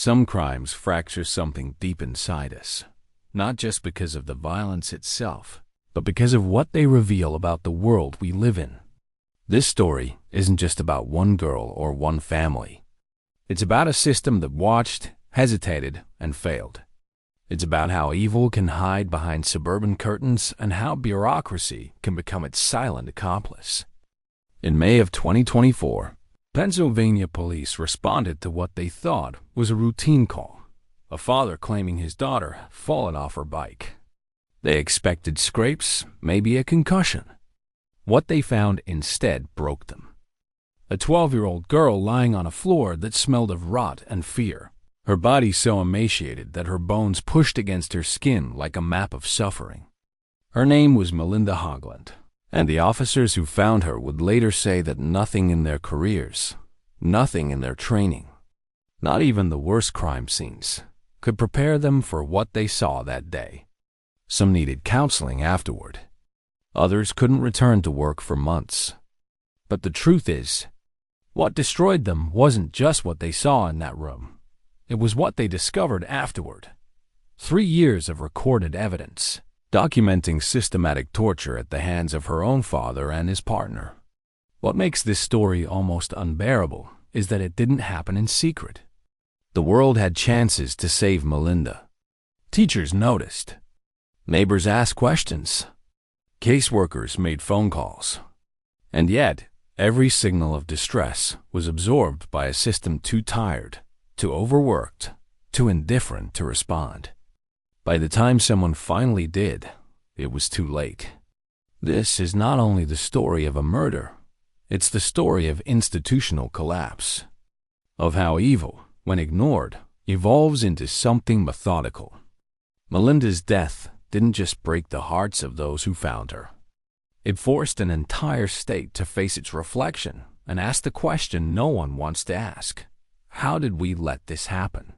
Some crimes fracture something deep inside us, not just because of the violence itself, but because of what they reveal about the world we live in. This story isn't just about one girl or one family. It's about a system that watched, hesitated, and failed. It's about how evil can hide behind suburban curtains and how bureaucracy can become its silent accomplice. In May of 2024, Pennsylvania police responded to what they thought was a routine call, a father claiming his daughter had fallen off her bike. They expected scrapes, maybe a concussion. What they found instead broke them. A 12-year-old girl lying on a floor that smelled of rot and fear, her body so emaciated that her bones pushed against her skin like a map of suffering. Her name was Melinda Hogland, and the officers who found her would later say that nothing in their careers, nothing in their training, not even the worst crime scenes, could prepare them for what they saw that day. Some needed counseling afterward. Others couldn't return to work for months. But the truth is, what destroyed them wasn't just what they saw in that room. It was what they discovered afterward. 3 years of recorded evidence, documenting systematic torture at the hands of her own father and his partner. What makes this story almost unbearable is that it didn't happen in secret. The world had chances to save Melinda. Teachers noticed. Neighbors asked questions. Caseworkers made phone calls. And yet, every signal of distress was absorbed by a system too tired, too overworked, too indifferent to respond. By the time someone finally did, it was too late. This is not only the story of a murder, it's the story of institutional collapse, of how evil, when ignored, evolves into something methodical. Melinda's death didn't just break the hearts of those who found her. It forced an entire state to face its reflection and ask the question no one wants to ask. How did we let this happen?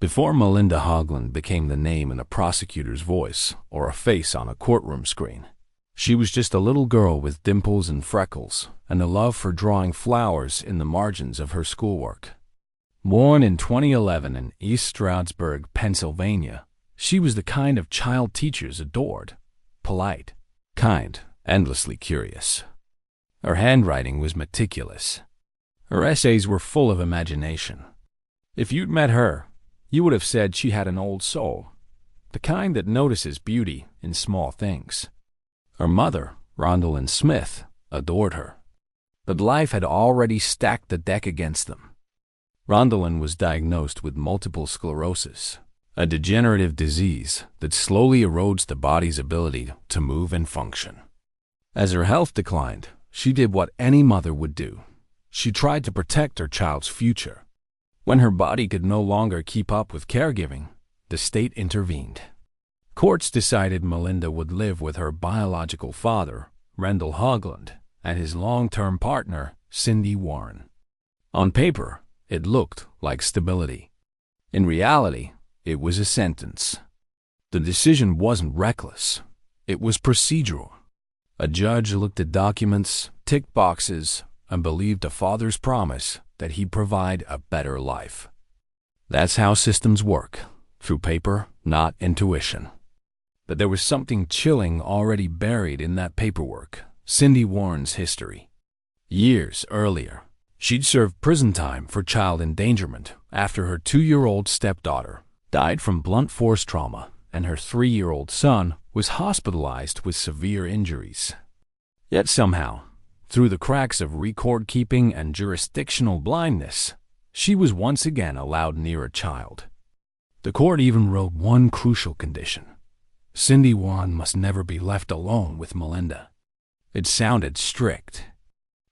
Before Melinda Hogland became the name in a prosecutor's voice or a face on a courtroom screen, she was just a little girl with dimples and freckles and a love for drawing flowers in the margins of her schoolwork. Born in 2011 in East Stroudsburg, Pennsylvania, she was the kind of child teachers adored: polite, kind, endlessly curious. Her handwriting was meticulous. Her essays were full of imagination. If you'd met her, you would have said she had an old soul, the kind that notices beauty in small things. Her mother, Rendell Smith, adored her. But life had already stacked the deck against them. Rendell was diagnosed with multiple sclerosis, a degenerative disease that slowly erodes the body's ability to move and function. As her health declined, she did what any mother would do. She tried to protect her child's future. When her body could no longer keep up with caregiving, the state intervened. Courts decided Melinda would live with her biological father, Rendell Hogland, and his long-term partner, Cindy Warren. On paper, it looked like stability. In reality, it was a sentence. The decision wasn't reckless. It was procedural. A judge looked at documents, ticked boxes, and believed a father's promise that he'd provide a better life. That's how systems work, through paper, not intuition. But there was something chilling already buried in that paperwork: Cindy Warren's history. Years earlier, she'd served prison time for child endangerment after her 2-year-old stepdaughter died from blunt force trauma and her 3-year-old son was hospitalized with severe injuries. Yet somehow, through the cracks of record-keeping and jurisdictional blindness, she was once again allowed near a child. The court even wrote one crucial condition: Cindy Warren must never be left alone with Melinda. It sounded strict.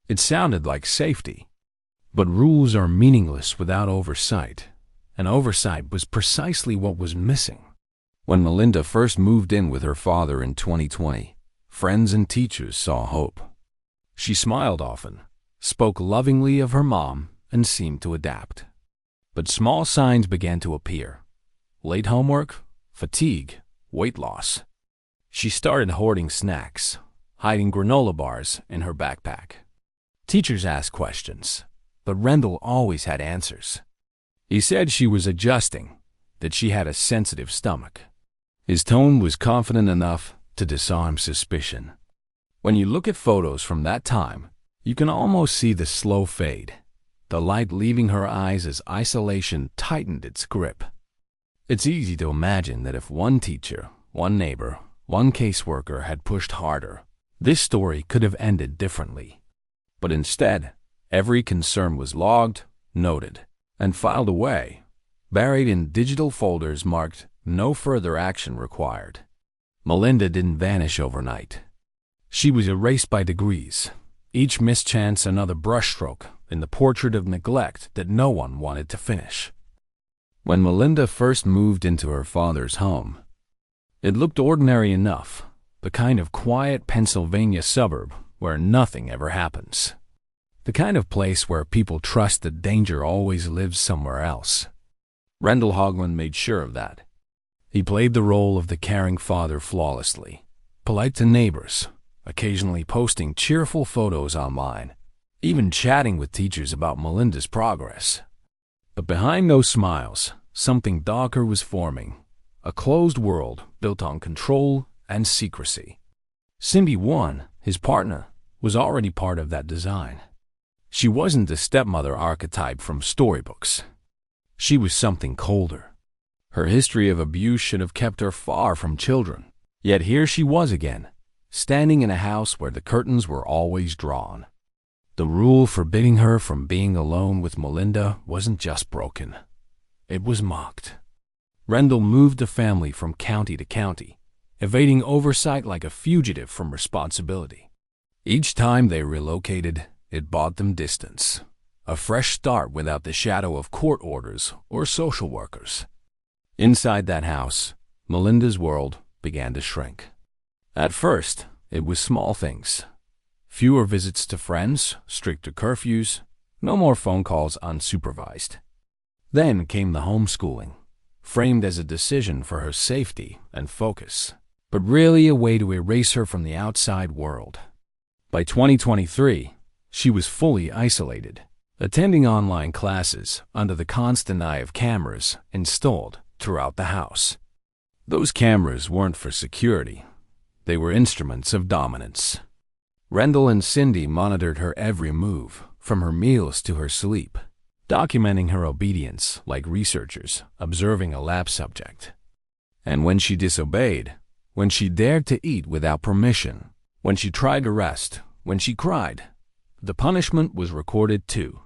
It sounded like safety. But rules are meaningless without oversight, and oversight was precisely what was missing. When Melinda first moved in with her father in 2020, friends and teachers saw hope. She smiled often, spoke lovingly of her mom, and seemed to adapt. But small signs began to appear: late homework, fatigue, weight loss. She started hoarding snacks, hiding granola bars in her backpack. Teachers asked questions, but Rendell always had answers. He said she was adjusting, that she had a sensitive stomach. His tone was confident enough to disarm suspicion. When you look at photos from that time, you can almost see the slow fade, the light leaving her eyes as isolation tightened its grip. It's easy to imagine that if one teacher, one neighbor, one caseworker had pushed harder, this story could have ended differently. But instead, every concern was logged, noted, and filed away, buried in digital folders marked "No further action required." Melinda didn't vanish overnight. She was erased by degrees, each mischance another brushstroke in the portrait of neglect that no one wanted to finish. When Melinda first moved into her father's home, it looked ordinary enough, the kind of quiet Pennsylvania suburb where nothing ever happens. The kind of place where people trust that danger always lives somewhere else. Rendell Hogland made sure of that. He played the role of the caring father flawlessly, polite to neighbors, occasionally posting cheerful photos online, even chatting with teachers about Melinda's progress. But behind those smiles, something darker was forming, a closed world built on control and secrecy. Cindy One, his partner, was already part of that design. She wasn't the stepmother archetype from storybooks. She was something colder. Her history of abuse should have kept her far from children. Yet here she was again, standing in a house where the curtains were always drawn. The rule forbidding her from being alone with Melinda wasn't just broken. It was mocked. Rendell moved the family from county to county, evading oversight like a fugitive from responsibility. Each time they relocated, it bought them distance, a fresh start without the shadow of court orders or social workers. Inside that house, Melinda's world began to shrink. At first, it was small things. Fewer visits to friends, stricter curfews, no more phone calls unsupervised. Then came the homeschooling, framed as a decision for her safety and focus, but really a way to erase her from the outside world. By 2023, she was fully isolated, attending online classes under the constant eye of cameras installed throughout the house. Those cameras weren't for security. They were instruments of dominance. Rendell and Cindy monitored her every move, from her meals to her sleep, documenting her obedience like researchers observing a lab subject. And when she disobeyed, when she dared to eat without permission, when she tried to rest, when she cried, the punishment was recorded too.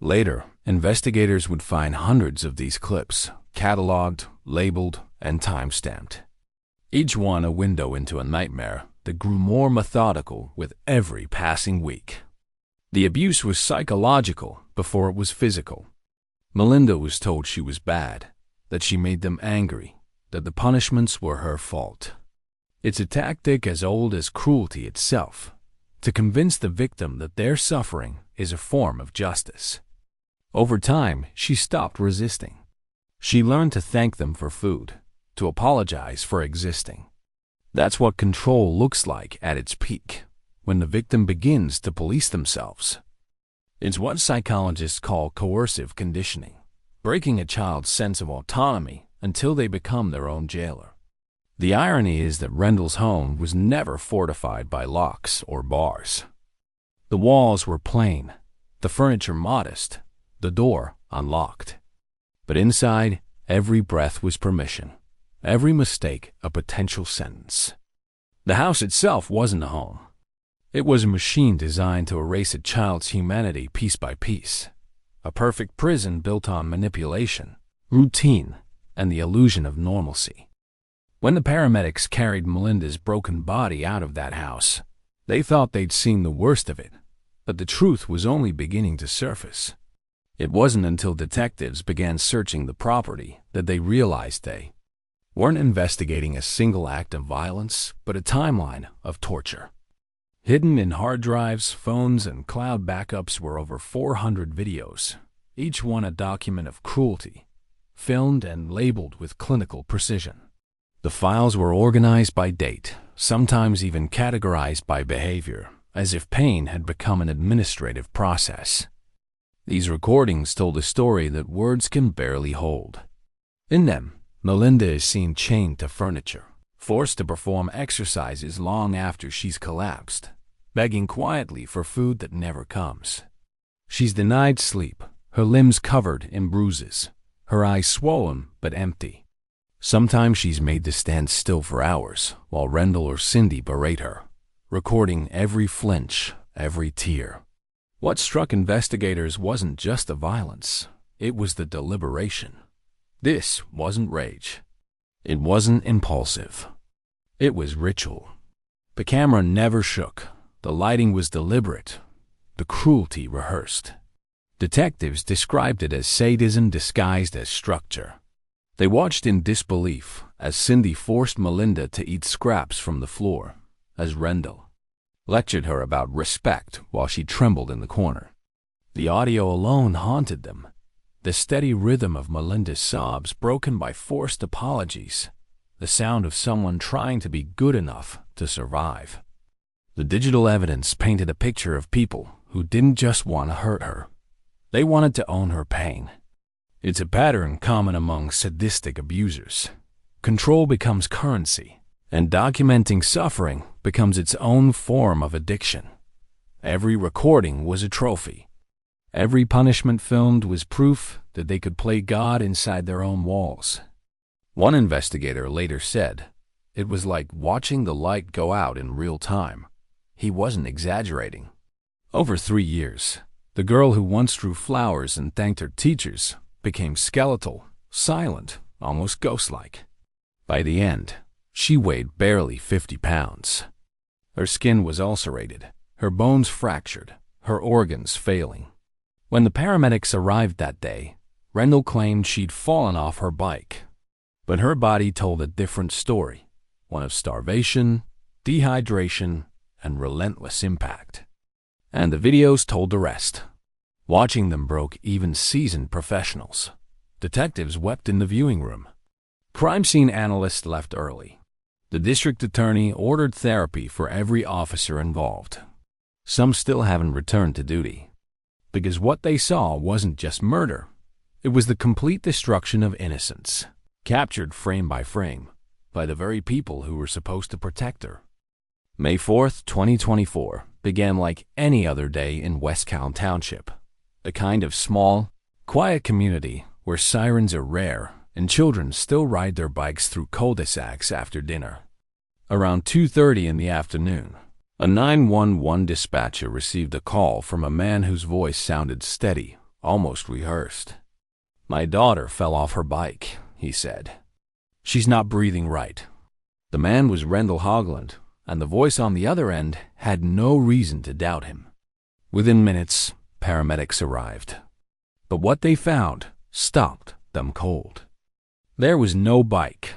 Later, investigators would find hundreds of these clips, cataloged, labeled, and time-stamped. Each one a window into a nightmare that grew more methodical with every passing week. The abuse was psychological before it was physical. Melinda was told she was bad, that she made them angry, that the punishments were her fault. It's a tactic as old as cruelty itself, to convince the victim that their suffering is a form of justice. Over time, she stopped resisting. She learned to thank them for food, to apologize for existing. That's what control looks like at its peak, when the victim begins to police themselves. It's what psychologists call coercive conditioning, breaking a child's sense of autonomy until they become their own jailer. The irony is that Rendell's home was never fortified by locks or bars. The walls were plain, the furniture modest, the door unlocked. But inside, every breath was permission, every mistake a potential sentence. The house itself wasn't a home. It was a machine designed to erase a child's humanity piece by piece, a perfect prison built on manipulation, routine, and the illusion of normalcy. When the paramedics carried Melinda's broken body out of that house, they thought they'd seen the worst of it, but the truth was only beginning to surface. It wasn't until detectives began searching the property that they realized they weren't investigating a single act of violence, but a timeline of torture. Hidden in hard drives, phones, and cloud backups were over 400 videos, each one a document of cruelty, filmed and labeled with clinical precision. The files were organized by date, sometimes even categorized by behavior, as if pain had become an administrative process. These recordings told a story that words can barely hold. In them, Melinda is seen chained to furniture, forced to perform exercises long after she's collapsed, begging quietly for food that never comes. She's denied sleep, her limbs covered in bruises, her eyes swollen but empty. Sometimes she's made to stand still for hours while Rendell or Cindy berate her, recording every flinch, every tear. What struck investigators wasn't just the violence, it was the deliberation. This wasn't rage. It wasn't impulsive. It was ritual. The camera never shook. The lighting was deliberate. The cruelty rehearsed. Detectives described it as sadism disguised as structure. They watched in disbelief as Cindy forced Melinda to eat scraps from the floor, as Rendell lectured her about respect while she trembled in the corner. The audio alone haunted them. The steady rhythm of Melinda's sobs broken by forced apologies, the sound of someone trying to be good enough to survive. The digital evidence painted a picture of people who didn't just want to hurt her. They wanted to own her pain. It's a pattern common among sadistic abusers. Control becomes currency, and documenting suffering becomes its own form of addiction. Every recording was a trophy. Every punishment filmed was proof that they could play God inside their own walls. One investigator later said, "It was like watching the light go out in real time." He wasn't exaggerating. Over 3 years, the girl who once drew flowers and thanked her teachers became skeletal, silent, almost ghost-like. By the end, she weighed barely 50 pounds. Her skin was ulcerated, her bones fractured, her organs failing. When the paramedics arrived that day, Rendell claimed she'd fallen off her bike. But her body told a different story, one of starvation, dehydration, and relentless impact. And the videos told the rest. Watching them broke even seasoned professionals. Detectives wept in the viewing room. Crime scene analysts left early. The district attorney ordered therapy for every officer involved. Some still haven't returned to duty. Because what they saw wasn't just murder. It was the complete destruction of innocence, captured frame by frame, by the very people who were supposed to protect her. May 4th, 2024 began like any other day in West Calhoun Township, a kind of small, quiet community where sirens are rare and children still ride their bikes through cul-de-sacs after dinner. Around 2:30 in the afternoon, a 911 dispatcher received a call from a man whose voice sounded steady, almost rehearsed. "My daughter fell off her bike," he said. "She's not breathing right." The man was Rendell Hogland, and the voice on the other end had no reason to doubt him. Within minutes, paramedics arrived. But what they found stopped them cold. There was no bike.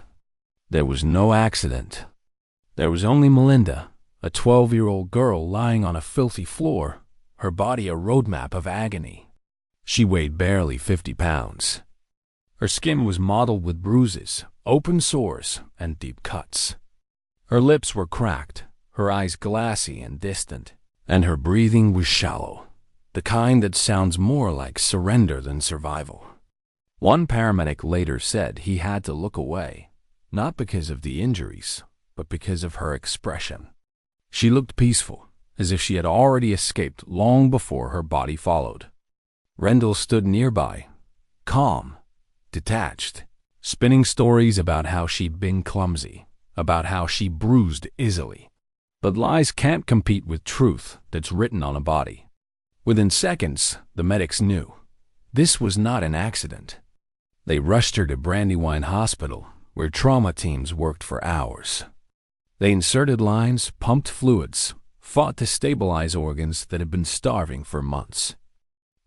There was no accident. There was only Melinda, a 12-year-old girl lying on a filthy floor, her body a roadmap of agony. She weighed barely 50 pounds. Her skin was mottled with bruises, open sores, and deep cuts. Her lips were cracked, her eyes glassy and distant, and her breathing was shallow, the kind that sounds more like surrender than survival. One paramedic later said he had to look away, not because of the injuries, but because of her expression. She looked peaceful, as if she had already escaped long before her body followed. Rendell stood nearby, calm, detached, spinning stories about how she'd been clumsy, about how she bruised easily. But lies can't compete with truth that's written on a body. Within seconds, the medics knew. This was not an accident. They rushed her to Brandywine Hospital, where trauma teams worked for hours. They inserted lines, pumped fluids, fought to stabilize organs that had been starving for months.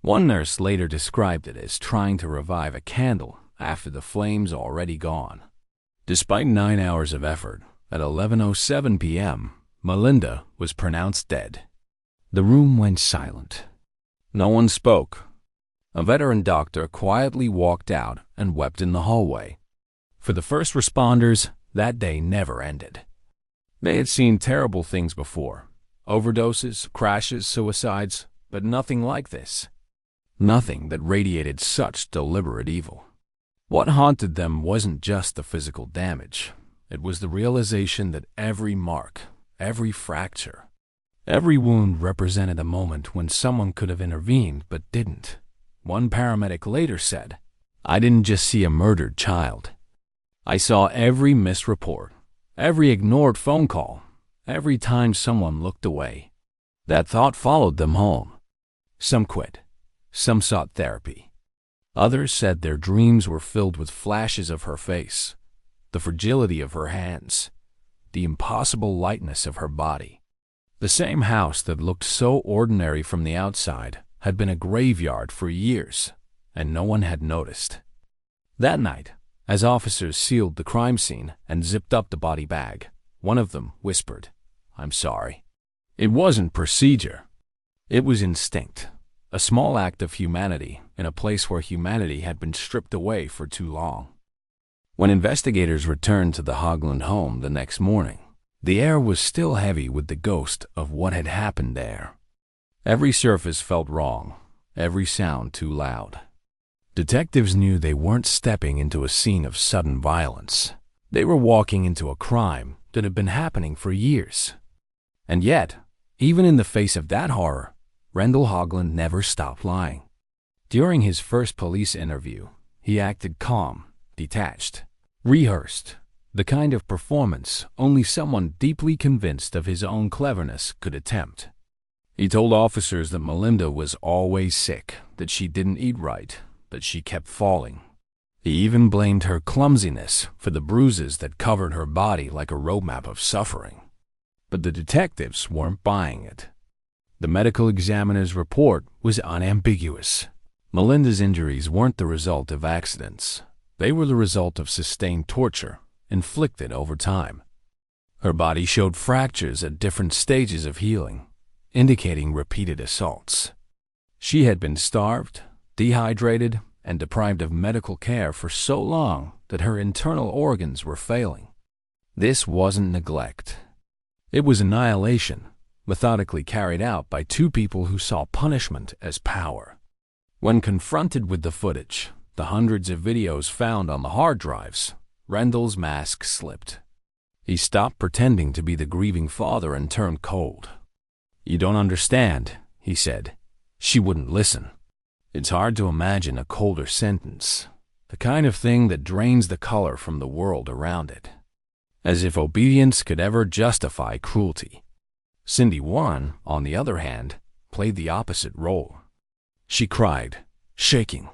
One nurse later described it as trying to revive a candle after the flame's already gone. Despite 9 hours of effort, at 11:07 p.m., Melinda was pronounced dead. The room went silent. No one spoke. A veteran doctor quietly walked out and wept in the hallway. For the first responders, that day never ended. They had seen terrible things before. Overdoses, crashes, suicides, but nothing like this. Nothing that radiated such deliberate evil. What haunted them wasn't just the physical damage. It was the realization that every mark, every fracture, every wound represented a moment when someone could have intervened but didn't. One paramedic later said, "I didn't just see a murdered child. I saw every missed report, every ignored phone call, every time someone looked away." That thought followed them home. Some quit. Some sought therapy. Others said their dreams were filled with flashes of her face, the fragility of her hands, the impossible lightness of her body. The same house that looked so ordinary from the outside had been a graveyard for years, and no one had noticed. That night, as officers sealed the crime scene and zipped up the body bag, one of them whispered, "I'm sorry." It wasn't procedure. It was instinct, a small act of humanity in a place where humanity had been stripped away for too long. When investigators returned to the Hogland home the next morning, the air was still heavy with the ghost of what had happened there. Every surface felt wrong, every sound too loud. Detectives knew they weren't stepping into a scene of sudden violence. They were walking into a crime that had been happening for years. And yet, even in the face of that horror, Rendell Hogland never stopped lying. During his first police interview, he acted calm, detached, rehearsed, the kind of performance only someone deeply convinced of his own cleverness could attempt. He told officers that Melinda was always sick, that she didn't eat right, that she kept falling. He even blamed her clumsiness for the bruises that covered her body like a roadmap of suffering. But the detectives weren't buying it. The medical examiner's report was unambiguous. Melinda's injuries weren't the result of accidents. They were the result of sustained torture, inflicted over time. Her body showed fractures at different stages of healing, indicating repeated assaults. She had been starved, dehydrated, and deprived of medical care for so long that her internal organs were failing. This wasn't neglect. It was annihilation, methodically carried out by two people who saw punishment as power. When confronted with the footage, the hundreds of videos found on the hard drives, Rendell's mask slipped. He stopped pretending to be the grieving father and turned cold. "You don't understand," he said. "She wouldn't listen." It's hard to imagine a colder sentence, the kind of thing that drains the color from the world around it. As if obedience could ever justify cruelty. Cindy One, on the other hand, played the opposite role. She cried, shaking,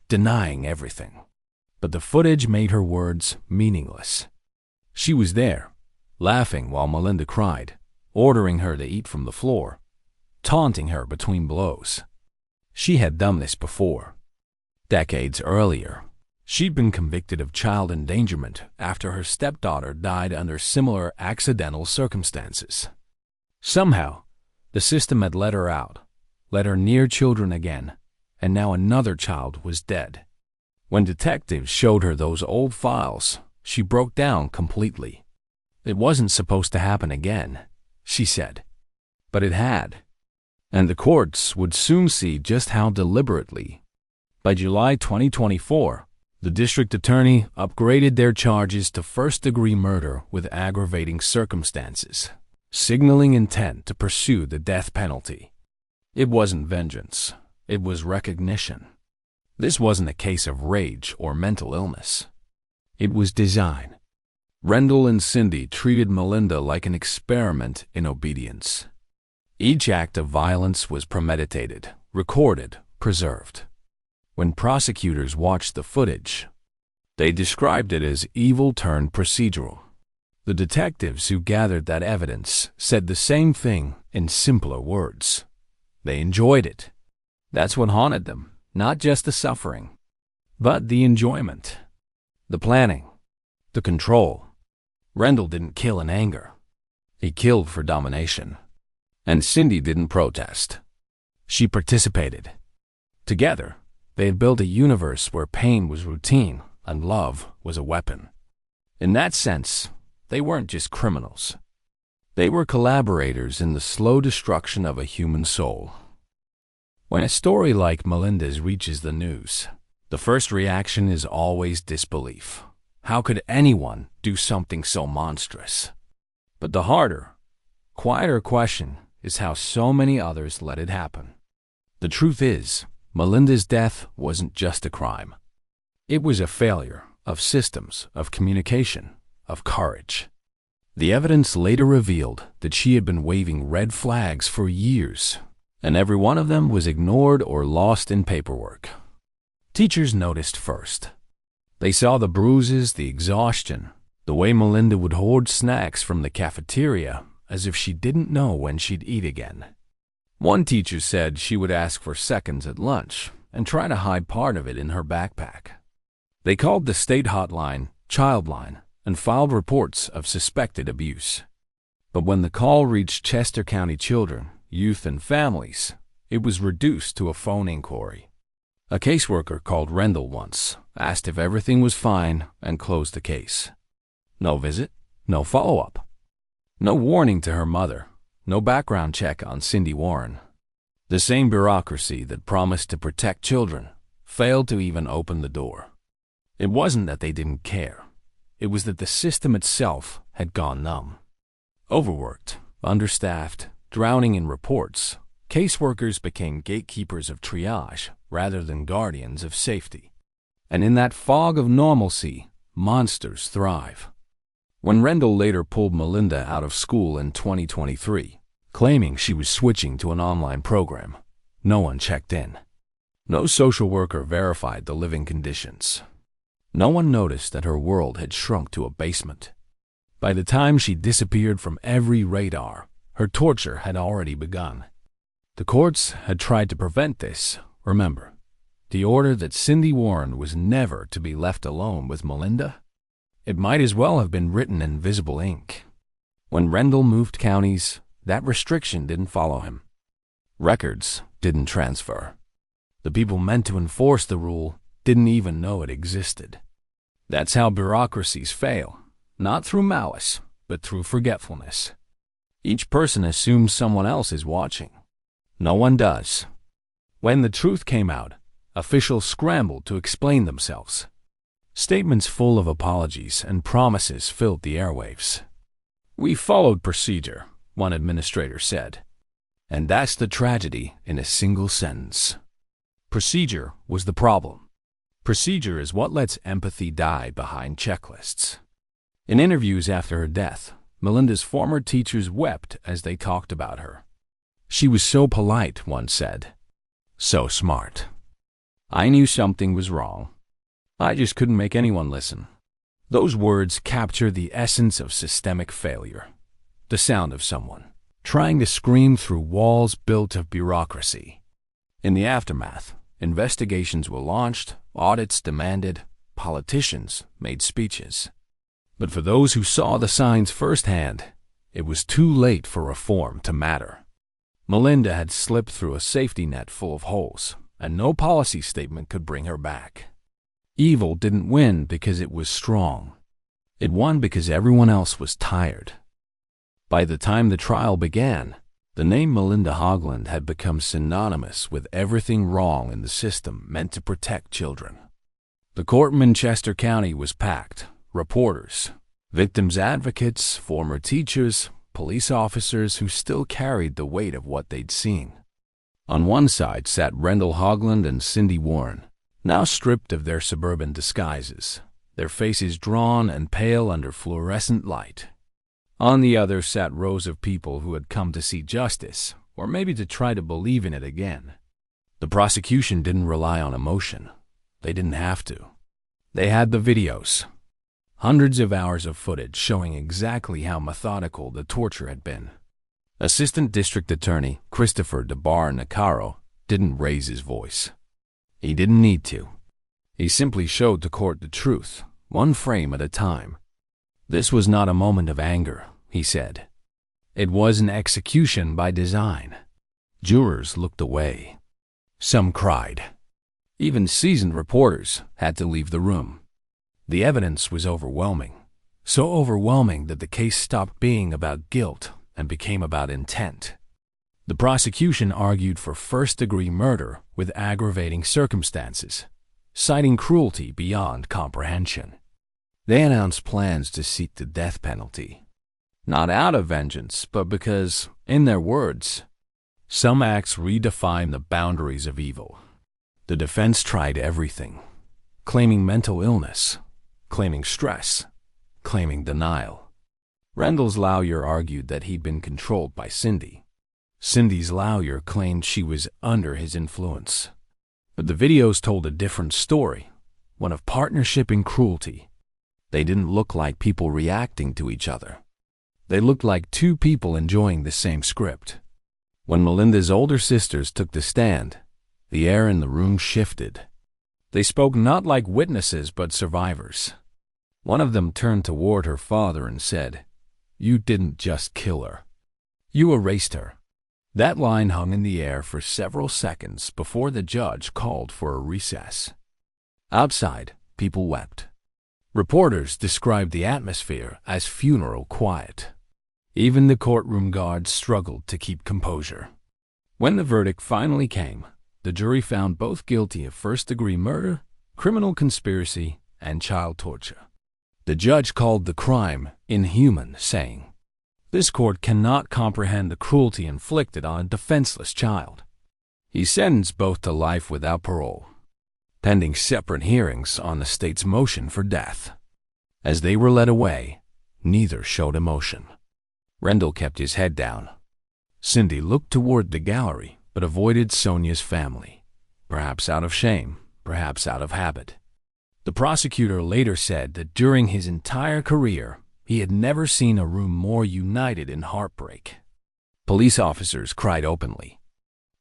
denying everything. But the footage made her words meaningless. She was there, laughing while Melinda cried, ordering her to eat from the floor, taunting her between blows. She had done this before. Decades earlier, she'd been convicted of child endangerment after her stepdaughter died under similar accidental circumstances. Somehow, the system had let her out, let her near children again, and now another child was dead. When detectives showed her those old files, she broke down completely. It wasn't supposed to happen again, she said. But it had. And the courts would soon see just how deliberately. By July 2024, the district attorney upgraded their charges to first-degree murder with aggravating circumstances, signaling intent to pursue the death penalty. It wasn't vengeance. It was recognition. This wasn't a case of rage or mental illness. It was design. Rendell and Cindy treated Melinda like an experiment in obedience. Each act of violence was premeditated, recorded, preserved. When prosecutors watched the footage, they described it as evil turned procedural. The detectives who gathered that evidence said the same thing in simpler words. They enjoyed it. That's what haunted them, not just the suffering, but the enjoyment, the planning, the control. Rendell didn't kill in anger. He killed for domination. And Cindy didn't protest. She participated. Together, they had built a universe where pain was routine and love was a weapon. In that sense, they weren't just criminals. They were collaborators in the slow destruction of a human soul. When a story like Melinda's reaches the news, the first reaction is always disbelief. How could anyone do something so monstrous? But the harder, quieter question is how so many others let it happen. The truth is, Melinda's death wasn't just a crime. It was a failure of systems, of communication, of courage. The evidence later revealed that she had been waving red flags for years, and every one of them was ignored or lost in paperwork. Teachers noticed first. They saw the bruises, the exhaustion, the way Melinda would hoard snacks from the cafeteria as if she didn't know when she'd eat again. One teacher said she would ask for seconds at lunch and try to hide part of it in her backpack. They called the state hotline Childline and filed reports of suspected abuse. But when the call reached Chester County children, youth, and families, it was reduced to a phone inquiry. A caseworker called Rendell once, asked if everything was fine, and closed the case. No visit, no follow-up. No warning to her mother, no background check on Cindy Warren. The same bureaucracy that promised to protect children failed to even open the door. It wasn't that they didn't care. It was that the system itself had gone numb. Overworked, understaffed, drowning in reports, caseworkers became gatekeepers of triage rather than guardians of safety. And in that fog of normalcy, monsters thrive. When Rendell later pulled Melinda out of school in 2023, claiming she was switching to an online program, no one checked in. No social worker verified the living conditions. No one noticed that her world had shrunk to a basement. By the time she disappeared from every radar, her torture had already begun. The courts had tried to prevent this, remember. The order that Cindy Warren was never to be left alone with Melinda? It might as well have been written in visible ink. When Rendell moved counties, that restriction didn't follow him. Records didn't transfer. The people meant to enforce the rule didn't even know it existed. That's how bureaucracies fail, not through malice, but through forgetfulness. Each person assumes someone else is watching. No one does. When the truth came out, officials scrambled to explain themselves. Statements full of apologies and promises filled the airwaves. "We followed procedure," one administrator said. And that's the tragedy in a single sentence. Procedure was the problem. Procedure is what lets empathy die behind checklists. In interviews after her death, Melinda's former teachers wept as they talked about her. She was so polite, one said. So smart. I knew something was wrong. I just couldn't make anyone listen. Those words capture the essence of systemic failure. The sound of someone trying to scream through walls built of bureaucracy. In the aftermath, investigations were launched, audits demanded, politicians made speeches. But for those who saw the signs firsthand, it was too late for reform to matter. Melinda had slipped through a safety net full of holes, and no policy statement could bring her back. Evil didn't win because it was strong. It won because everyone else was tired. By the time the trial began, the name Melinda Hogland had become synonymous with everything wrong in the system meant to protect children. The courtroom in Chester County was packed. Reporters, victims' advocates, former teachers, police officers who still carried the weight of what they'd seen. On one side sat Rendell Hogland and Cindy Warren, now stripped of their suburban disguises, their faces drawn and pale under fluorescent light. On the other sat rows of people who had come to see justice, or maybe to try to believe in it again. The prosecution didn't rely on emotion. They didn't have to. They had the videos. Hundreds of hours of footage showing exactly how methodical the torture had been. Assistant District Attorney Christopher DeBar-Nicaro didn't raise his voice. He didn't need to. He simply showed the court the truth, one frame at a time. This was not a moment of anger, he said. It was an execution by design. Jurors looked away. Some cried. Even seasoned reporters had to leave the room. The evidence was overwhelming, so overwhelming that the case stopped being about guilt and became about intent. The prosecution argued for first-degree murder with aggravating circumstances, citing cruelty beyond comprehension. They announced plans to seek the death penalty, not out of vengeance, but because, in their words, some acts redefine the boundaries of evil. The defense tried everything, claiming mental illness, claiming stress, claiming denial. Rendell's lawyer argued that he'd been controlled by Cindy. Cindy's lawyer claimed she was under his influence. But the videos told a different story, one of partnership in cruelty. They didn't look like people reacting to each other. They looked like two people enjoying the same script. When Melinda's older sisters took the stand, the air in the room shifted. They spoke not like witnesses but survivors. One of them turned toward her father and said, "You didn't just kill her. You erased her." That line hung in the air for several seconds before the judge called for a recess. Outside, people wept. Reporters described the atmosphere as funeral quiet. Even the courtroom guards struggled to keep composure. When the verdict finally came, the jury found both guilty of first-degree murder, criminal conspiracy, and child torture. The judge called the crime inhuman, saying, "This court cannot comprehend the cruelty inflicted on a defenseless child." He sentenced both to life without parole, pending separate hearings on the state's motion for death. As they were led away, neither showed emotion. Rendell kept his head down. Cindy looked toward the gallery, but avoided Sonia's family, perhaps out of shame, perhaps out of habit. The prosecutor later said that during his entire career, he had never seen a room more united in heartbreak. Police officers cried openly.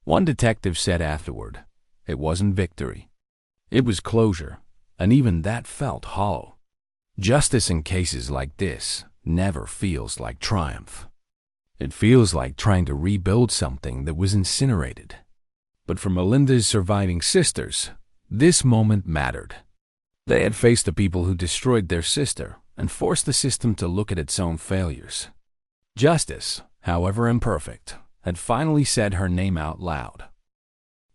One detective said afterward, "It wasn't victory. It was closure, and even that felt hollow." Justice in cases like this never feels like triumph. It feels like trying to rebuild something that was incinerated. But for Melinda's surviving sisters, this moment mattered. They had faced the people who destroyed their sister and forced the system to look at its own failures. Justice, however imperfect, had finally said her name out loud.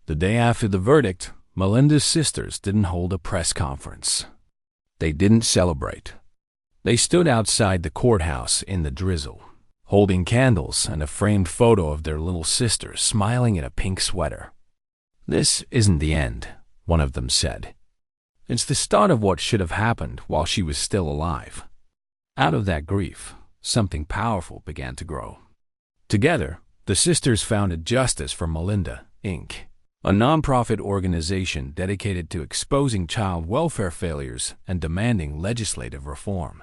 The day after the verdict, Melinda's sisters didn't hold a press conference. They didn't celebrate. They stood outside the courthouse in the drizzle, holding candles and a framed photo of their little sister smiling in a pink sweater. "This isn't the end," one of them said. "It's the start of what should have happened while she was still alive." Out of that grief, something powerful began to grow. Together, the sisters founded Justice for Melinda, Inc., a nonprofit organization dedicated to exposing child welfare failures and demanding legislative reform.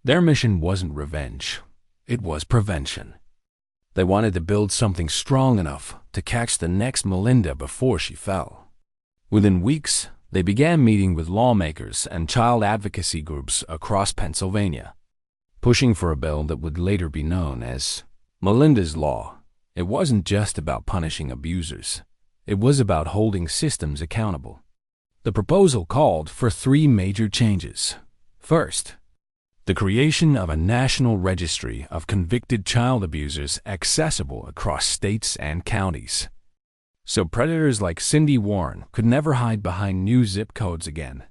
Their mission wasn't revenge. It was prevention. They wanted to build something strong enough to catch the next Melinda before she fell. Within weeks, they began meeting with lawmakers and child advocacy groups across Pennsylvania, pushing for a bill that would later be known as Melinda's Law. It wasn't just about punishing abusers. It was about holding systems accountable. The proposal called for 3 major changes. First, the creation of a national registry of convicted child abusers accessible across states and counties, so predators like Cindy Warren could never hide behind new zip codes again.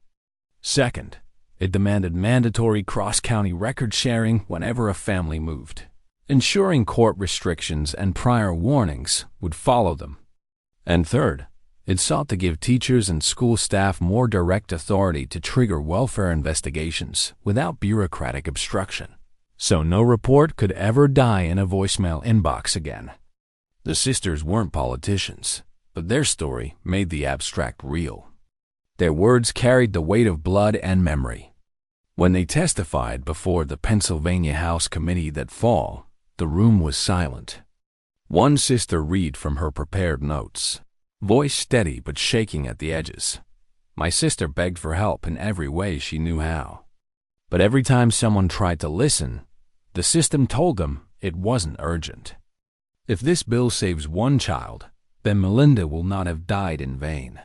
Second, it demanded mandatory cross-county record sharing whenever a family moved, ensuring court restrictions and prior warnings would follow them. And third, it sought to give teachers and school staff more direct authority to trigger welfare investigations without bureaucratic obstruction, so no report could ever die in a voicemail inbox again. The sisters weren't politicians, but their story made the abstract real. Their words carried the weight of blood and memory. When they testified before the Pennsylvania House Committee that fall, the room was silent. One sister read from her prepared notes, voice steady but shaking at the edges. "My sister begged for help in every way she knew how. But every time someone tried to listen, the system told them it wasn't urgent. If this bill saves one child, then Melinda will not have died in vain."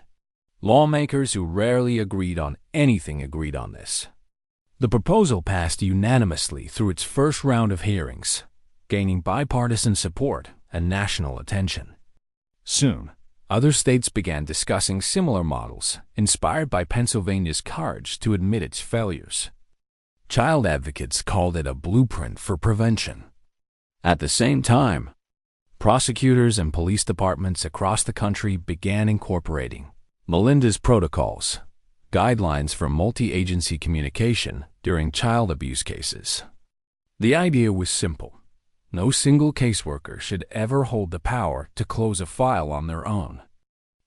Lawmakers who rarely agreed on anything agreed on this. The proposal passed unanimously through its first round of hearings, gaining bipartisan support and national attention. Soon, other states began discussing similar models, inspired by Pennsylvania's courage to admit its failures. Child advocates called it a blueprint for prevention. At the same time, prosecutors and police departments across the country began incorporating Melinda's protocols, guidelines for multi-agency communication during child abuse cases. The idea was simple. No single caseworker should ever hold the power to close a file on their own.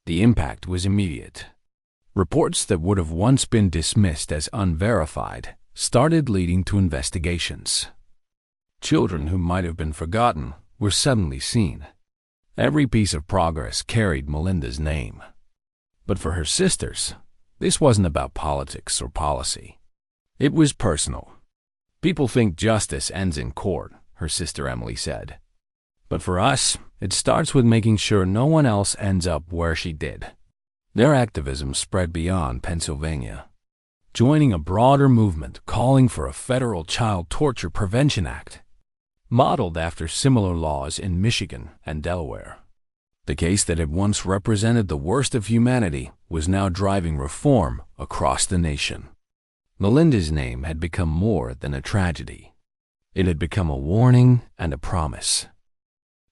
The impact was immediate. Reports that would have once been dismissed as unverified started leading to investigations. Children who might have been forgotten were suddenly seen. Every piece of progress carried Melinda's name. But for her sisters, this wasn't about politics or policy. It was personal. "People think justice ends in court," her sister Emily said. "But for us, it starts with making sure no one else ends up where she did." Their activism spread beyond Pennsylvania, joining a broader movement calling for a federal Child Torture Prevention Act, modeled after similar laws in Michigan and Delaware. The case that had once represented the worst of humanity was now driving reform across the nation. Melinda's name had become more than a tragedy. It had become a warning and a promise.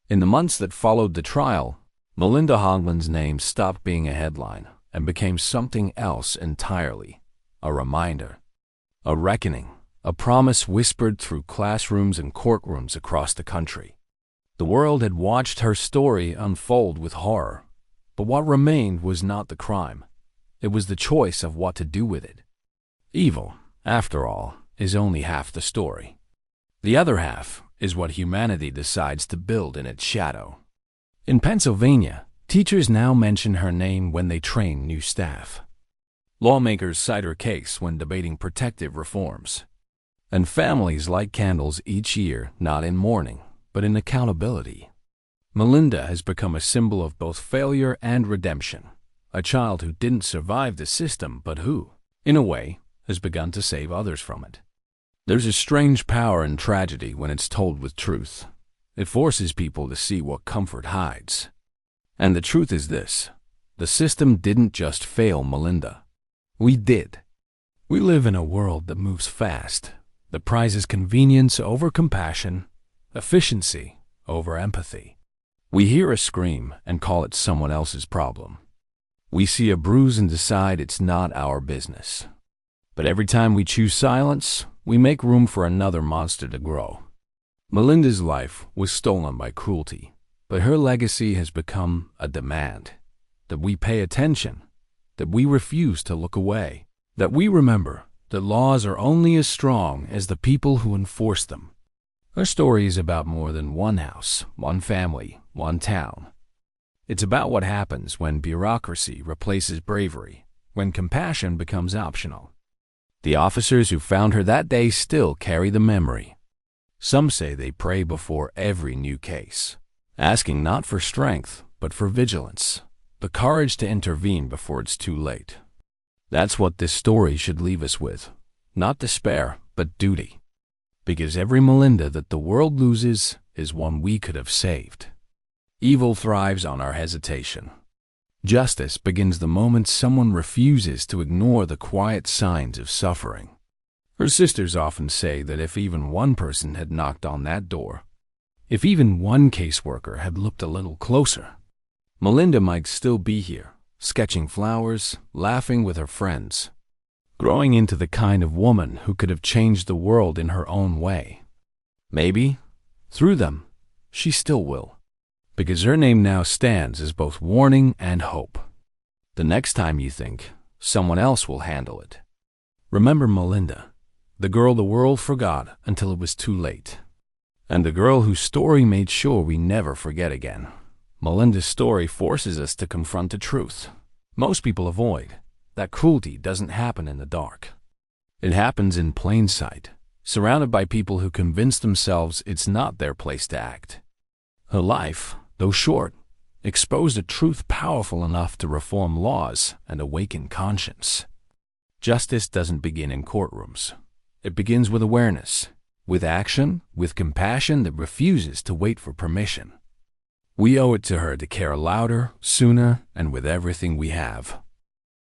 In the months that followed the trial, Melinda Hogland's name stopped being a headline and became something else entirely: a reminder, a reckoning, a promise whispered through classrooms and courtrooms across the country. The world had watched her story unfold with horror, but what remained was not the crime. It was the choice of what to do with it. Evil, after all, is only half the story. The other half is what humanity decides to build in its shadow. In Pennsylvania, teachers now mention her name when they train new staff. Lawmakers cite her case when debating protective reforms. And families light candles each year, not in mourning, but in accountability. Melinda has become a symbol of both failure and redemption, a child who didn't survive the system but who, in a way, has begun to save others from it. There's a strange power in tragedy when it's told with truth. It forces people to see what comfort hides. And the truth is this: the system didn't just fail Melinda. We did. We live in a world that moves fast, that prizes convenience over compassion, efficiency over empathy. We hear a scream and call it someone else's problem. We see a bruise and decide it's not our business. But every time we choose silence, we make room for another monster to grow. Melinda's life was stolen by cruelty, but her legacy has become a demand that we pay attention, that we refuse to look away, that we remember that laws are only as strong as the people who enforce them. Her story is about more than one house, one family, one town. It's about what happens when bureaucracy replaces bravery, when compassion becomes optional. The officers who found her that day still carry the memory. Some say they pray before every new case, asking not for strength, but for vigilance, the courage to intervene before it's too late. That's what this story should leave us with. Not despair, but duty. Because every Melinda that the world loses is one we could have saved. Evil thrives on our hesitation. Justice begins the moment someone refuses to ignore the quiet signs of suffering. Her sisters often say that if even one person had knocked on that door, if even one caseworker had looked a little closer, Melinda might still be here, sketching flowers, laughing with her friends, growing into the kind of woman who could have changed the world in her own way. Maybe, through them, she still will, because her name now stands as both warning and hope. The next time you think, someone else will handle it, remember Melinda, the girl the world forgot until it was too late, and the girl whose story made sure we never forget again. Melinda's story forces us to confront the truth most people avoid, that cruelty doesn't happen in the dark. It happens in plain sight, surrounded by people who convince themselves it's not their place to act. Her life, though short, exposed a truth powerful enough to reform laws and awaken conscience. Justice doesn't begin in courtrooms. It begins with awareness, with action, with compassion that refuses to wait for permission. We owe it to her to care louder, sooner, and with everything we have.